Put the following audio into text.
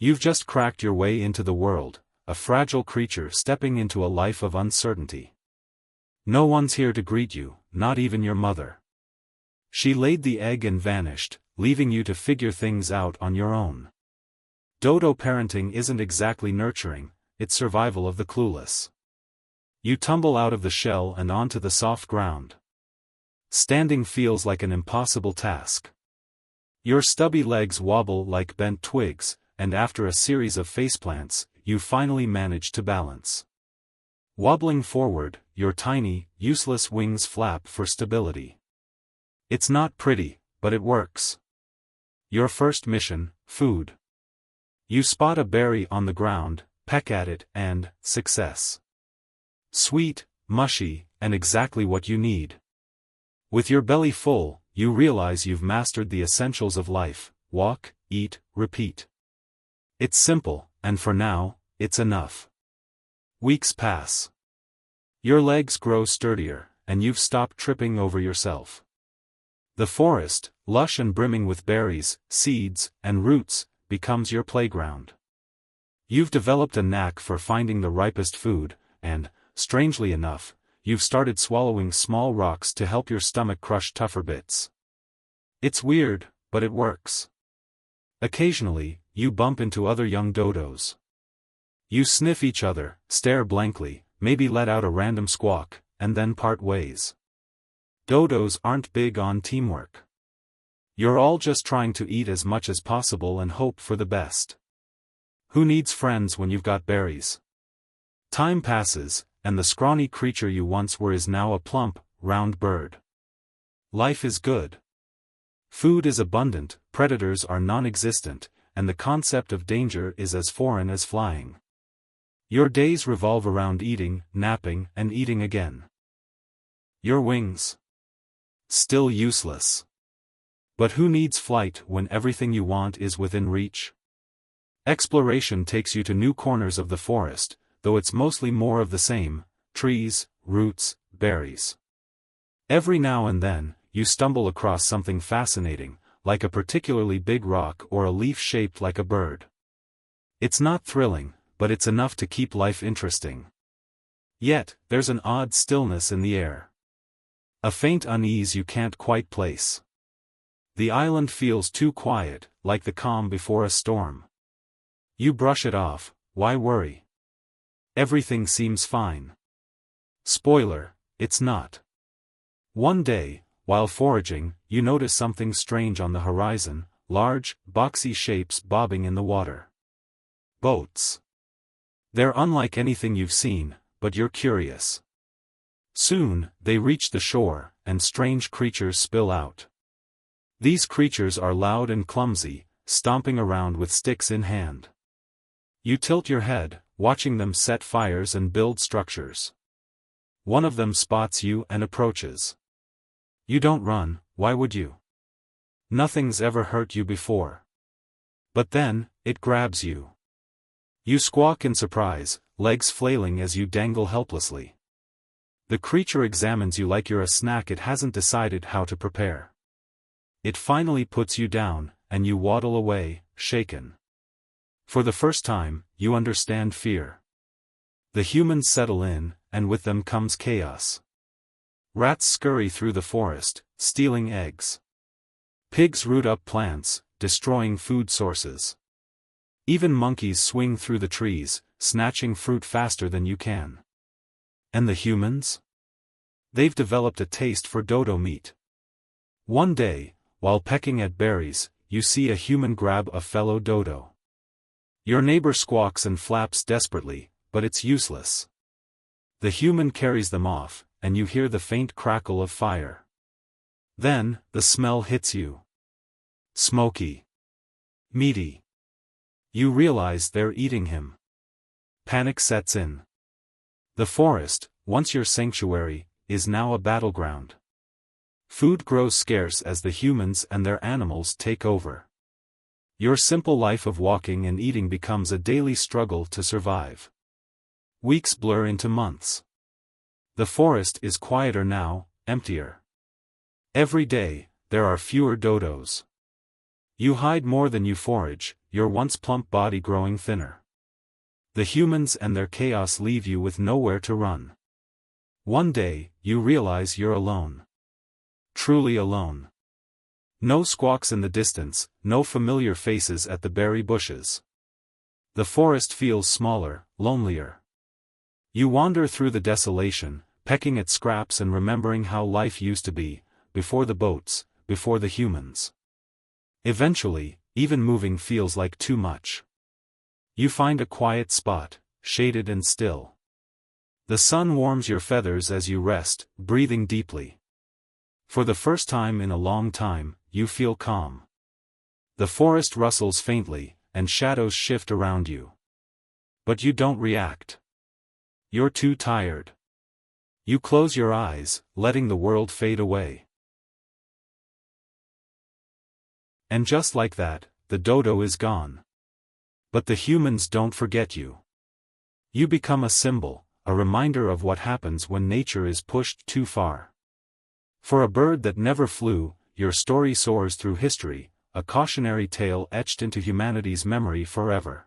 You've just cracked your way into the world, a fragile creature stepping into a life of uncertainty. No one's here to greet you, not even your mother. She laid the egg and vanished, leaving you to figure things out on your own. Dodo parenting isn't exactly nurturing, it's survival of the clueless. You tumble out of the shell and onto the soft ground. Standing feels like an impossible task. Your stubby legs wobble like bent twigs, and after a series of faceplants, you finally manage to balance. Wobbling forward, your tiny, useless wings flap for stability. It's not pretty, but it works. Your first mission, food. You spot a berry on the ground, peck at it, and, success. Sweet, mushy, and exactly what you need. With your belly full, you realize you've mastered the essentials of life: walk, eat, repeat. It's simple, and for now, it's enough. Weeks pass. Your legs grow sturdier, and you've stopped tripping over yourself. The forest, lush and brimming with berries, seeds, and roots, becomes your playground. You've developed a knack for finding the ripest food, and, strangely enough, you've started swallowing small rocks to help your stomach crush tougher bits. It's weird, but it works. Occasionally, you bump into other young dodos. You sniff each other, stare blankly, maybe let out a random squawk, and then part ways. Dodos aren't big on teamwork. You're all just trying to eat as much as possible and hope for the best. Who needs friends when you've got berries? Time passes, and the scrawny creature you once were is now a plump, round bird. Life is good. Food is abundant, predators are non-existent, and the concept of danger is as foreign as flying. Your days revolve around eating, napping, and eating again. Your wings. Still useless. But who needs flight when everything you want is within reach? Exploration takes you to new corners of the forest, though it's mostly more of the same: trees, roots, berries. Every now and then, you stumble across something fascinating, like a particularly big rock or a leaf shaped like a bird. It's not thrilling, but it's enough to keep life interesting. Yet, there's an odd stillness in the air. A faint unease you can't quite place. The island feels too quiet, like the calm before a storm. You brush it off. Why worry? Everything seems fine. Spoiler, it's not. One day, while foraging, you notice something strange on the horizon: large, boxy shapes bobbing in the water. Boats. They're unlike anything you've seen, but you're curious. Soon, they reach the shore, and strange creatures spill out. These creatures are loud and clumsy, stomping around with sticks in hand. You tilt your head, watching them set fires and build structures. One of them spots you and approaches. You don't run. Why would you? Nothing's ever hurt you before. But then, it grabs you. You squawk in surprise, legs flailing as you dangle helplessly. The creature examines you like you're a snack it hasn't decided how to prepare. It finally puts you down, and you waddle away, shaken. For the first time, you understand fear. The humans settle in, and with them comes chaos. Rats scurry through the forest, stealing eggs. Pigs root up plants, destroying food sources. Even monkeys swing through the trees, snatching fruit faster than you can. And the humans? They've developed a taste for dodo meat. One day, while pecking at berries, you see a human grab a fellow dodo. Your neighbor squawks and flaps desperately, but it's useless. The human carries them off, and you hear the faint crackle of fire. Then, the smell hits you. Smoky. Meaty. You realize they're eating him. Panic sets in. The forest, once your sanctuary, is now a battleground. Food grows scarce as the humans and their animals take over. Your simple life of walking and eating becomes a daily struggle to survive. Weeks blur into months. The forest is quieter now, emptier. Every day, there are fewer dodos. You hide more than you forage, your once plump body growing thinner. The humans and their chaos leave you with nowhere to run. One day, you realize you're alone. Truly alone. No squawks in the distance, no familiar faces at the berry bushes. The forest feels smaller, lonelier. You wander through the desolation, pecking at scraps and remembering how life used to be, before the boats, before the humans. Eventually, even moving feels like too much. You find a quiet spot, shaded and still. The sun warms your feathers as you rest, breathing deeply. For the first time in a long time, you feel calm. The forest rustles faintly, and shadows shift around you. But you don't react. You're too tired. You close your eyes, letting the world fade away. And just like that, the dodo is gone. But the humans don't forget you. You become a symbol, a reminder of what happens when nature is pushed too far. For a bird that never flew, your story soars through history, a cautionary tale etched into humanity's memory forever.